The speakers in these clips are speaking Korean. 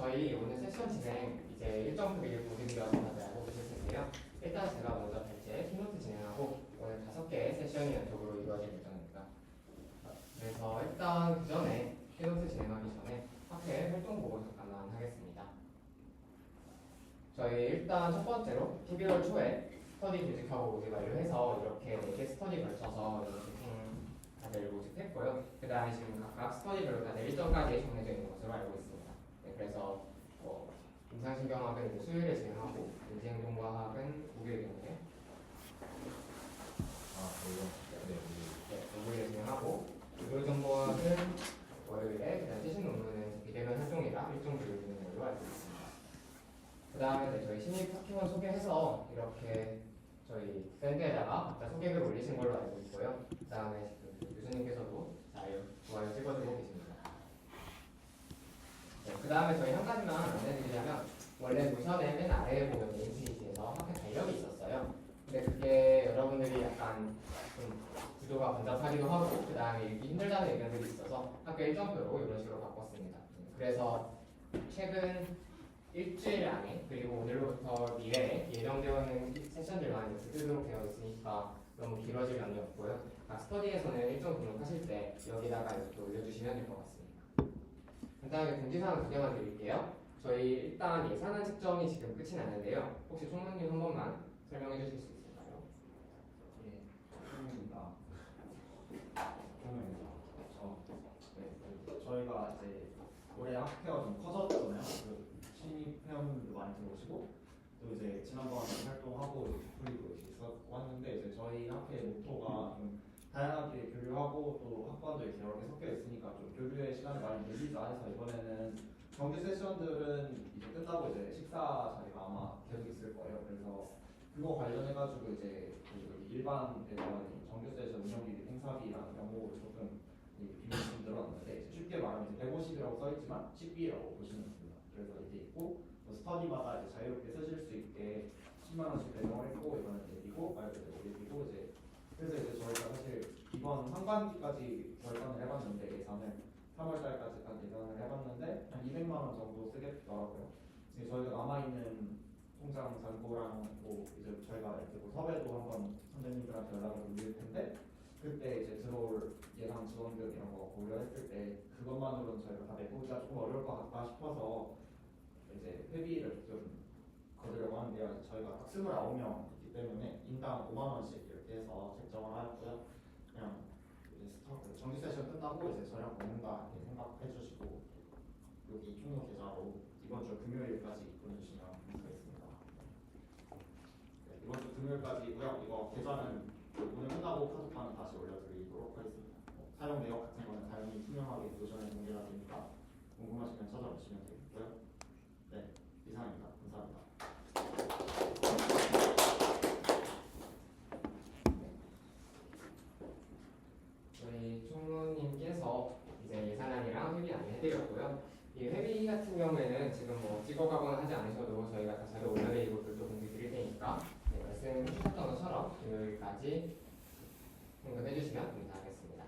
저희 오늘 세션 진행 이제 일정 표를 모두 다들 알고 계실 텐데요. 일단 제가 먼저 발제 키노트 진행하고 오늘 5개의 세션이 연속으로 이루어질 예정입니다. 그래서 일단 그 전에 키노트 진행하기 전에 학회 활동 보고 잠깐만 하겠습니다. 저희 일단 첫 번째로 12월 초에 스터디 조직하고 모집 완료해서 이렇게 4개 스터디 걸쳐서 이렇게 다들 모집했고요. 그 다음에 지금 각각 스터디별로 다들 일정까지 정해져 있는 것으로 알고 있습니다. 네, 그래서 임상신경학은 이제 수요일에 진행하고 인지행동과학은 목요일 경우에 목요일에 진행하고 의료정보학은 월요일에 그다음 최신 논문은 비대면 활동이라 일정 비율 되는 걸로 알고 있습니다. 그 다음에 저희 신입 학회원 소개해서 이렇게 저희 밴드에다가 각자 소개글 올리신 걸로 알고 있고요. 그 다음에 교수님께서도 잘 좋아요 찍어주고 계십니다. 네, 그 다음에 저희 한 가지만 안내드리자면 원래 노션의 맨 아래에 보면 메인 페이지에서 학회 달력이 있었어요. 근데 그게 여러분들이 약간 좀 구조가 번잡하기도 하고 그 다음에 읽기 힘들다는 의견들이 있어서 학교 일정표로 이런 식으로 바꿨습니다. 그래서 최근 일주일 안에 그리고 오늘부터 미래에 예정되어 있는 세션들만 이렇게 뜨도록 되어 있으니까 너무 길어질 염려 없고요. 스터디에서는 일정 등록하실 때 여기다가 이렇게 올려주시면 될 것 같습니다. 간단하게 공지사항 2개만 드릴게요. 저희 일단 예산안 측정이 지금 끝이 났는데요. 혹시 총무님 한 번만 설명해 주실 수 있을까요? 예, 총무입니다. 저희가 이제 올해 학회가 좀 커졌잖아요. 그 신입 회원들도 많이 들어오시고 또 이제 지난번에 활동하고 풀리고 있었는데 이제 저희 학회 모토가 좀 다양하게 교류하고 또 학번도 여러 개 섞여 있으니까 좀 교류의 시간을 많이 늘리자 해서 이번에는 정규 세션들은 이제 끝나고 이제 식사 자리가 아마 계속 있을 거예요. 그래서 그거 관련해가지고 이제 그 일반 대관 정규 세션 운영비 행사비랑 명목을 조금 비밀좀 들었는데 쉽게 말하면 이제 150이라고 써있지만 10비라고 보시면 됩니다. 그래서 이제 있고 스터디마다 이제 자유롭게 쓰실 수 있게 10만 원씩 배정을 했고 이거는 예비고 말 그대로 예비고 이제 그래서 이제 저희가 사실 이번 상반기까지 결산을 해봤는데 예산을 3월달까지 예산을 해봤는데 한 200만 원 정도 쓰겠더라고요. 이제 저희가 남아있는 통장 잔고랑 뭐 이제 저희가 이제 뭐 섭외도 한번 선생님들한테 연락을 올릴 텐데 그때 이제 들어올 예상 지원금 이런 거 고려했을 때 그것만으로는 저희가 다 내보기가 조금 어려울 것 같다 싶어서 이제 회비를 좀 거두려고 하는데요. 저희가 딱 29명 때문에 인당 5만 원씩 이렇게 해서 책정을 하였고요. 그냥 이제 정규 세션 끝나고 이제 저녁 먹는다 이렇게 생각해 주시고 여기 총무 계좌로 이번 주 금요일까지 보내주시면 감사하겠습니다. 네, 이번 주 금요일까지고요. 이거 계좌는 오늘 끝나고 카드판은 다시 올려드리도록 하겠습니다. 사용 내역 같은 거는 당연히 투명하게 노션에 공개가 되니까 궁금하시면 찾아보시면 되겠고요. 네, 이상입니다. 감사합니다. 저희 총무님께서 이제 예산안이랑 회비 안내해드렸고요. 이 회비 같은 경우에는 지금 뭐 찍어가거나 하지 않으셔도 저희가 다 자료 올려드리고 별도 공지 드릴 테니까 네, 말씀 주셨던 것처럼 금요일까지 언급해주시면 감사하겠습니다.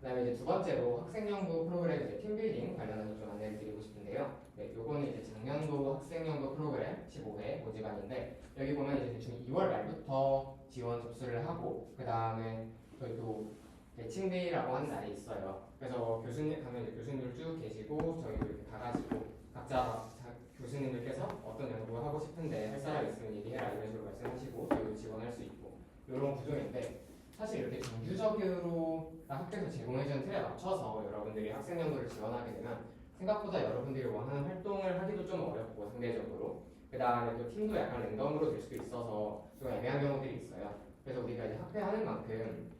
그 다음에 이제 두 번째로 학생연구 프로그램 이제 팀빌딩 관련해서 좀 안내를 드리고 싶은데요. 네, 요거는 이제 작년도 학생연구 프로그램 15회 모집안인데 여기 보면 이제 대충 2월 말부터 지원 접수를 하고 그 다음에 저희 또 매칭데이라고 하는 날이 있어요. 그래서 교수님 가면 이제 교수님들 쭉 계시고 저희도 이렇게 가가지고 각자 교수님들께서 어떤 연구를 하고 싶은데 할 사람 있으면 얘기해라 이런 식으로 말씀하시고 저희도 지원할 수 있고 이런 구조인데 사실 이렇게 정규적으로 학교에서 제공해주는 틀에 맞춰서 여러분들이 학생연구를 지원하게 되면 생각보다 여러분들이 원하는 활동을 하기도 좀 어렵고 상대적으로 그 다음에 또 팀도 약간 랜덤으로 될 수도 있어서 좀 애매한 경우들이 있어요. 그래서 우리가 이제 학회하는 만큼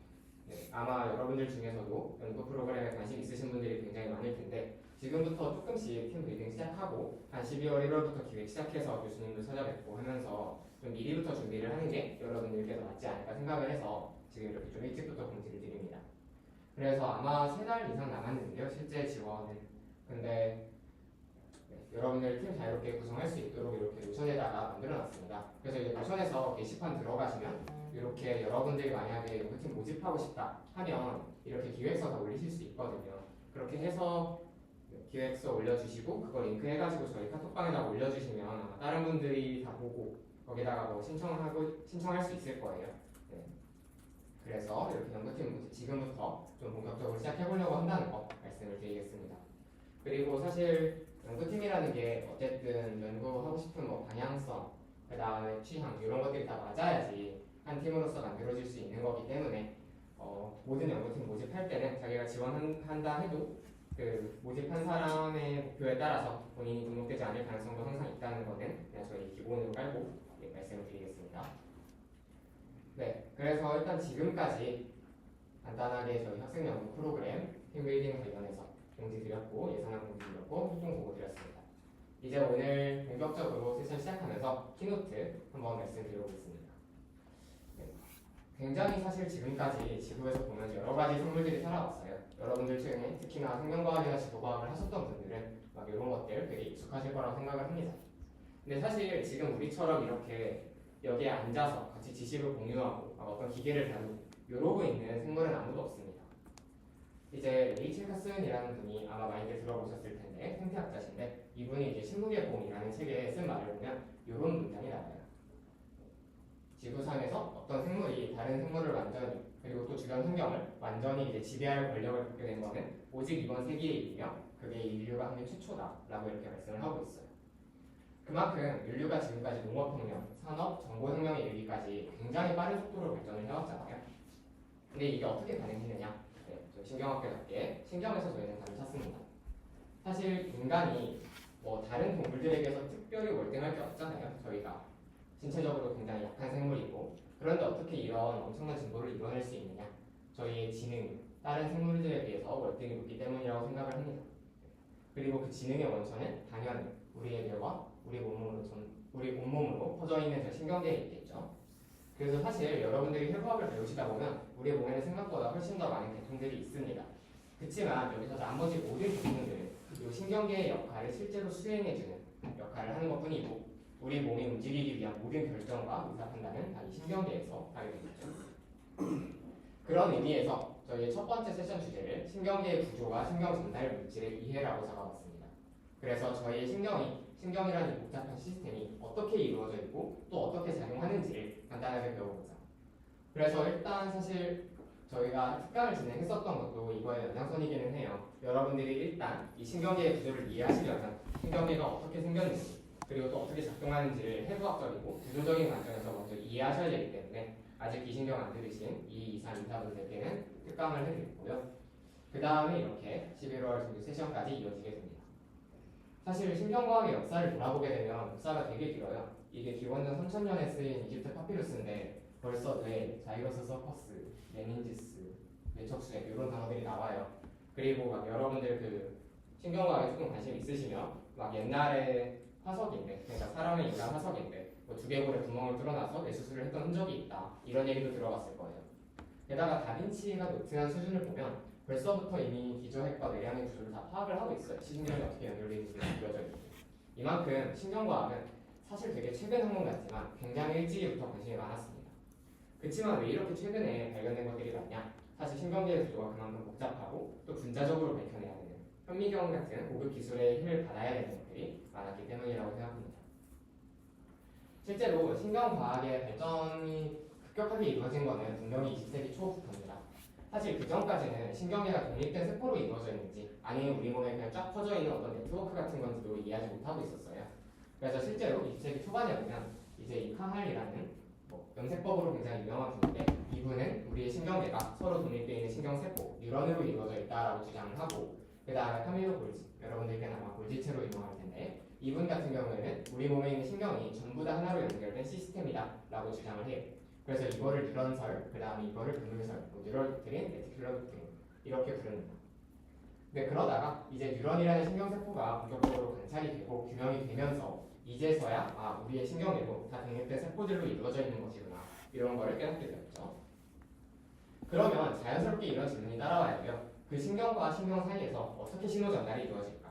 네, 아마 여러분들 중에서도 연구 프로그램에 관심 있으신 분들이 굉장히 많을 텐데 지금부터 조금씩 팀 빌딩 시작하고 한 12월 1월부터 기획 시작해서 교수님도 찾아뵙고 하면서 좀 미리부터 준비를 하는 게 여러분들께서 맞지 않을까 생각을 해서 지금 이렇게 좀 일찍부터 공지를 드립니다. 그래서 아마 3달 이상 남았는데요. 실제 지원은. 근데 네, 여러분들 팀 자유롭게 구성할 수 있도록 이렇게 노션에다가 만들어놨습니다. 그래서 이제 노션에서 게시판 들어가시면 이렇게 여러분들이 만약에 연구팀 모집하고 싶다 하면 이렇게 기획서 다 올리실 수 있거든요. 그렇게 해서 기획서 올려주시고 그걸 링크해가지고 저희 카톡방에다 올려주시면 아마 다른 분들이 다 보고 거기다가 뭐 신청할 수 있을 거예요. 네. 그래서 이렇게 연구팀 지금부터 좀 본격적으로 시작해보려고 한다는 거 말씀을 드리겠습니다. 그리고 사실 연구팀이라는 게 어쨌든 연구하고 싶은 뭐 방향성, 그 다음에 취향 이런 것들이 다 맞아야지 한 팀으로서 만들어질 수 있는 거기 때문에 모든 연구팀 모집할 때는 자기가 지원한다 해도 그 모집한 사람의 목표에 따라서 본인이 등록되지 않을 가능성도 항상 있다는 거는 그냥 저희 기본으로 깔고 말씀을 드리겠습니다. 네, 그래서 일단 지금까지 간단하게 저희 학생 연구 프로그램 팀빌딩 관련해서 공지 드렸고 예산안 공지 드렸고 활동 보고 드렸습니다. 이제 오늘 본격적으로 세션 시작하면서 키노트 한번 말씀드려보겠습니다. 네, 굉장히 사실 지금까지 지구에서 보면 여러 가지 생물들이 살아왔어요. 여러분들 중에 특히나 생명과학이나 지구과학을 하셨던 분들은 막 이런 것들 되게 익숙하실 거라고 생각을 합니다. 근데 사실 지금 우리처럼 이렇게 여기에 앉아서 같이 지식을 공유하고 어떤 기계를 다루고 이러고 있는 생물은 아무도 없습니다. 이제 레이첼 카슨이라는 분이 아마 많이들 들어보셨을 텐데 생태학자신데 이분이 이제 식물의 봄이라는 책에 쓴 말을 보면 이런 문장이 나와요. 지구상에서 어떤 생물이 다른 생물을 완전히 그리고 또 주변 환경을 완전히 이제 지배할 권력을 갖게 된 것은 오직 이번 세기의 일이며 그게 인류가 한 게 최초다라고 이렇게 말씀을 하고 있어요. 그만큼 인류가 지금까지 농업혁명, 산업, 정보혁명에 이르기까지 굉장히 빠른 속도로 발전을 해왔잖아요. 근데 이게 어떻게 가능했느냐? 네, 저희 신경학교답게 신경에서 저희는 답을 찾습니다. 사실 인간이 뭐 다른 동물들에게서 특별히 월등할 게 없잖아요. 저희가 신체적으로 굉장히 약한 생물이고 그런데 어떻게 이런 엄청난 진보를 이뤄낼 수 있느냐? 저희의 지능이 다른 생물들에 비해서 월등히 높기 때문이라고 생각을 합니다. 그리고 그 지능의 원천은 당연히 우리의 뇌와 우리 온몸으로 퍼져 있는 저 신경계에 있겠죠. 그래서 사실 여러분들이 혈과학을 배우시다 보면 우리 몸에는 생각보다 훨씬 더 많은 계통들이 있습니다. 그렇지만 여기서 나머지 모든 계통들은 이 신경계의 역할을 실제로 수행해주는 역할을 하는 것뿐이고 우리 몸이 움직이기 위한 모든 결정과 의사 판단은 다 이 신경계에서 하게 되겠죠. 그런 의미에서 저희의 첫 번째 세션 주제를 신경계의 구조와 신경 전달 물질의 이해라고 잡아봤습니다. 그래서 저희의 신경이라는 이 복잡한 시스템이 어떻게 이루어져 있고 또 어떻게 작용하는지를 간단하게 배워보자. 그래서 일단 사실 저희가 특강을 진행했었던 것도 이거의 연장선이기는 해요. 여러분들이 일단 이 신경계의 구조를 이해하시려면 신경계가 어떻게 생겼는지 그리고 또 어떻게 작동하는지를 해부학적이고 구조적인 관점에서 먼저 이해하셔야 되기 때문에 아직 이 신경 안 들으신 2, 2, 3, 2사분들께는 특강을 해드리고요. 그 다음에 이렇게 11월 정도 세션까지 이어지게 됩니다. 사실 신경과학의 역사를 돌아보게 되면 역사가 되게 길어요. 이게 기원전 3000년에 쓰인 이집트 파피루스인데 벌써 뇌, 자이러스 서커스, 메닌지스, 뇌척수액 이런 단어들이 나와요. 그리고 막 여러분들 그 신경과학에 조금 관심 있으시면 막 옛날에 화석인데 그러니까 사람의 인간 화석인데 뭐 두개골에 구멍을 뚫어놔서 뇌수술을 했던 흔적이 있다 이런 얘기도 들어봤을 거예요. 게다가 다빈치가 노트한 수준을 보면 벌써부터 이미 기저핵과 뇌량의 구조를 다 파악을 하고 있어요. 신경이 어떻게 연결되어 있는지 그려져 있고 이만큼 신경과학은 사실 되게 최근 학문 같지만 굉장히 일찍부터 관심이 많았습니다. 그렇지만 왜 이렇게 최근에 발견된 것들이 많냐? 사실 신경계의 구조가 그만큼 복잡하고 또 분자적으로 밝혀내야 되는 현미경 같은 고급 기술의 힘을 받아야 되는 것들이 많았기 때문이라고 생각합니다. 실제로 신경과학의 발전이 급격하게 이루어진 것은 분명히 20세기 초부터입니다. 사실 그 전까지는 신경계가 독립된 세포로 이루어져 있는지 아니면 우리 몸에 그냥 쫙 퍼져 있는 어떤 네트워크 같은 건지도 이해하지 못하고 있었어요. 그래서 실제로 20세기 초반에 보면 이제 이 카할이라는 염색법으로 굉장히 유명한 분인데 이분은 우리의 신경계가 서로 독립되어 있는 신경세포, 뉴런으로 이루어져 있다라고 주장을 하고 그 다음에 카밀로 골지, 여러분들께는 아마 골지체로 유명할 텐데 이분 같은 경우에는 우리 몸에 있는 신경이 전부 다 하나로 연결된 시스템이다 라고 주장을 해요. 그래서 이거를 뉴런설, 그 다음에 이거를 분물설, 뉴럴 도트린, 레티큘러 도트린 이렇게 부릅니다. 근데 그러다가 이제 뉴런이라는 신경세포가 본격적으로 관찰이 되고 규명이 되면서 이제서야 우리의 신경계도 다 독립된 세포들로 이루어져 있는 것이구나 이런 거를 깨닫게 되었죠. 그러면 자연스럽게 이런 질문이 따라와야 돼요. 그 신경과 신경 사이에서 어떻게 신호 전달이 이루어질까?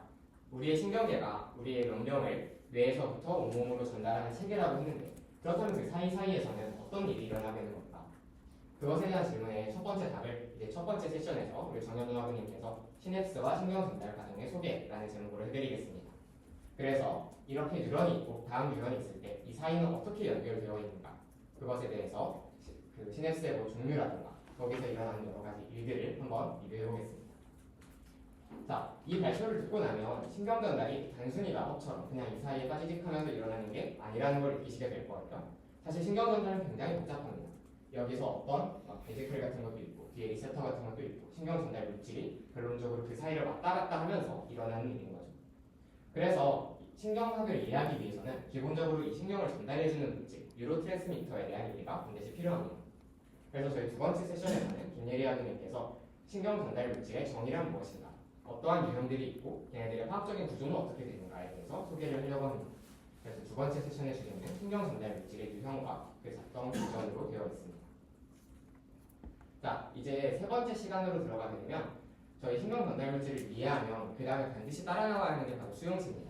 우리의 신경계가 우리의 명령을 뇌에서부터 온몸으로 전달하는 체계라고 했는데 그렇다면 그 사이사이에서는 어떤 일이 일어나게 되는 걸까? 그것에 대한 질문의 첫 번째 답을 이제 첫 번째 세션에서 우리 정현우 학우님께서 시냅스와 신경 전달 과정의 소개라는 제목으로 해드리겠습니다. 그래서 이렇게 뉴런이 있고 다음 뉴런이 있을 때 이 사이는 어떻게 연결되어 있는가 그것에 대해서 그 시냅스의 뭐 종류라든가 거기서 일어나는 여러 가지 일들을 한번 리뷰해 보겠습니다. 자, 이 발표를 듣고 나면 신경 전달이 단순히 마법처럼 그냥 이 사이에 빠지직하면서 일어나는 게 아니라는 걸 느끼시게 될 거예요. 사실 신경 전달은 굉장히 복잡합니다. 여기서 어떤 베지클 같은 것도 있고 뒤에 리셉터 같은 것도 있고 신경 전달 물질이 결론적으로 그 사이를 왔다 갔다 하면서 일어나는 일인 거죠. 그래서 신경학을 이해하기 위해서는 기본적으로 이 신경을 전달해주는 물질 뉴로트랜스미터에 대한 이해가 반드시 필요합니다. 그래서 저희 두 번째 세션에서는 김예리 학생님께서 신경 전달 물질의 정의란 무엇인가, 어떠한 유형들이 있고 걔네들의 화학적인 구조는 어떻게 되는가에 대해서 소개를 하려고 합니다. 그래서 두 번째 세션의 주제는 신경 전달 물질의 유형과 그 작동 기전으로 되어 있습니다. 자, 이제 세 번째 시간으로 들어가게 되면 저희 신경 전달 물질을 이해하면 그 다음에 반드시 따라 나와야 하는 게 바로 수용체입니다.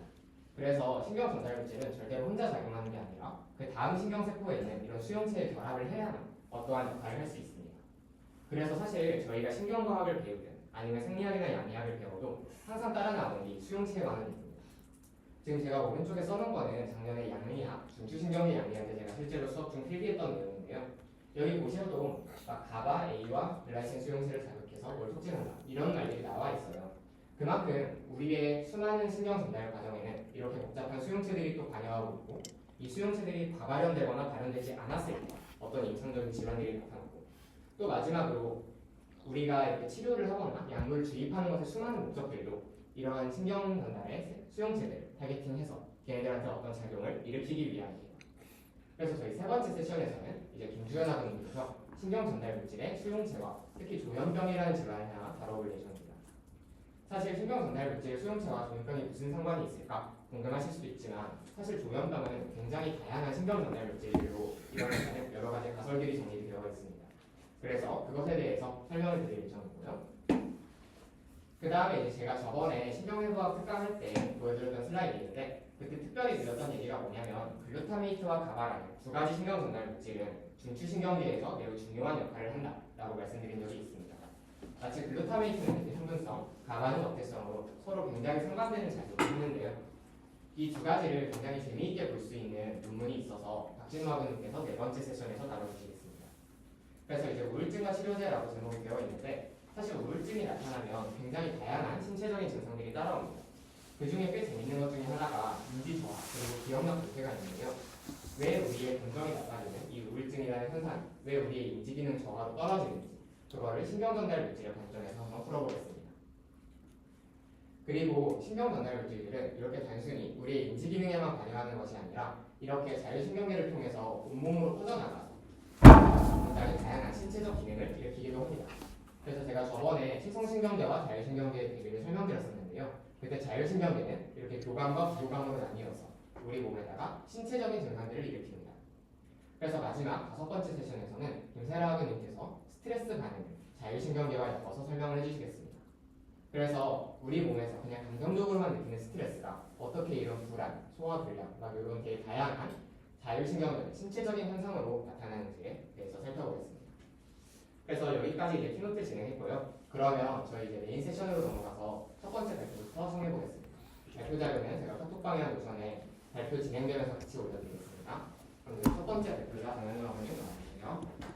그래서 신경 전달 물질은 절대로 혼자 작용하는 게 아니라 그 다음 신경세포에 있는 이런 수용체의 결합을 해야만 어떠한 역할을 할 수 있습니다. 그래서 사실 저희가 신경과학을 배우든 아니면 생리학이나 양리학을 배워도 항상 따라 나오는 게 수용체에 관한 얘기입니다. 지금 제가 오른쪽에 써놓은 거는 작년에 양리학, 중추신경계 양리학 때 제가 실제로 수업 중 필기했던 내용인데요. 여기 보셔도 가바 A와 글라이신 수용체를 자극해서 뭘 촉진한다 이런 말들이 나와 있어요. 그만큼 우리의 수많은 신경 전달 과정에는 이렇게 복잡한 수용체들이 또 관여하고 있고 이 수용체들이 과발현되거나 발현되지 않았을 때 어떤 임상적인 질환들이 나타나고 또 마지막으로 우리가 이렇게 치료를 하거나 약물을 주입하는 것의 수많은 목적들도 이러한 신경 전달의 수용체들을 타겟팅해서 걔네들한테 어떤 작용을 일으키기 위함이에요. 그래서 저희 세 번째 세션에서는 이제 김주현 학원님께서 신경 전달 물질의 수용체와 특히 조현병이라는 질환을 하나 다뤄볼 예정입니다. 사실 신경 전달 물질의 수용체와 조현병이 무슨 상관이 있을까 궁금하실 수도 있지만 사실 조현병은 굉장히 다양한 신경 전달 물질로 일어나는 여러 가지 가설들이 정리되어 있습니다. 그래서 그것에 대해서 설명을 드릴 예정이고요. 그 다음에 이제 제가 저번에 신경해부학 특강할 때 보여드렸던 슬라이드인데 그때 특별히 드렸던 얘기가 뭐냐면 글루타메이트와 가바라는 두 가지 신경 전달 물질은 중추신경계에서 매우 중요한 역할을 한다라고 말씀드린 적이 있습니다. 마치 글루타메이트는 형분성, 가바는 억제성으로 서로 굉장히 상반되는 작용을 했는데요. 이 두 가지를 굉장히 재미있게 볼 수 있는 논문이 있어서 박진모 학원님께서 네 번째 세션에서 다뤄주시겠습니다. 그래서 이제 우울증과 치료제라고 제목이 되어 있는데 사실 우울증이 나타나면 굉장히 다양한 신체적인 증상들이 따라옵니다. 그 중에 꽤 재밌는 것 중에 하나가 인지 저하 그리고 기억력 감퇴가 있는데요. 왜 우리의 감정이 나빠지는 이 우울증이라는 현상, 왜 우리의 인지 기능 저하로 떨어지는지 그거를 신경 전달 물질의 관점에서 한번 풀어보겠습니다. 그리고 신경 전달 물질들은 이렇게 단순히 우리의 인지 기능에만 관여하는 것이 아니라 이렇게 자율신경계를 통해서 온몸으로 퍼져나가서 굉장히 다양한 신체적 기능을 일으키기도 합니다. 그래서 제가 저번에 치성신경계와 자율신경계의 대비를 설명드렸었는데요. 그때 자율신경계는 이렇게 교감과 부교감으로 나뉘어서 우리 몸에다가 신체적인 증상들을 일으킵니다. 그래서 마지막 다섯 번째 세션에서는 김세라 학원님께서 스트레스 반응을 자율신경계와 엮어서 설명을 해주시겠습니다. 그래서 우리 몸에서 그냥 감정적으로만 느끼는 스트레스가 어떻게 이런 불안, 소화불량, 이런 되게 다양한 자율신경계, 신체적인 현상으로 나타나는지에 대해서 살펴보겠습니다. 그래서 여기까지 이제 키노트 진행했고요. 그러면 저희 이제 메인 세션으로 넘어가서 첫 번째 발표부터 정해보겠습니다. 발표 자료는 제가 카톡방이나 노션에 발표 진행되면서 같이 올려드리겠습니다. 그럼 첫 번째 발표자 정현우 학원님 나와주세요.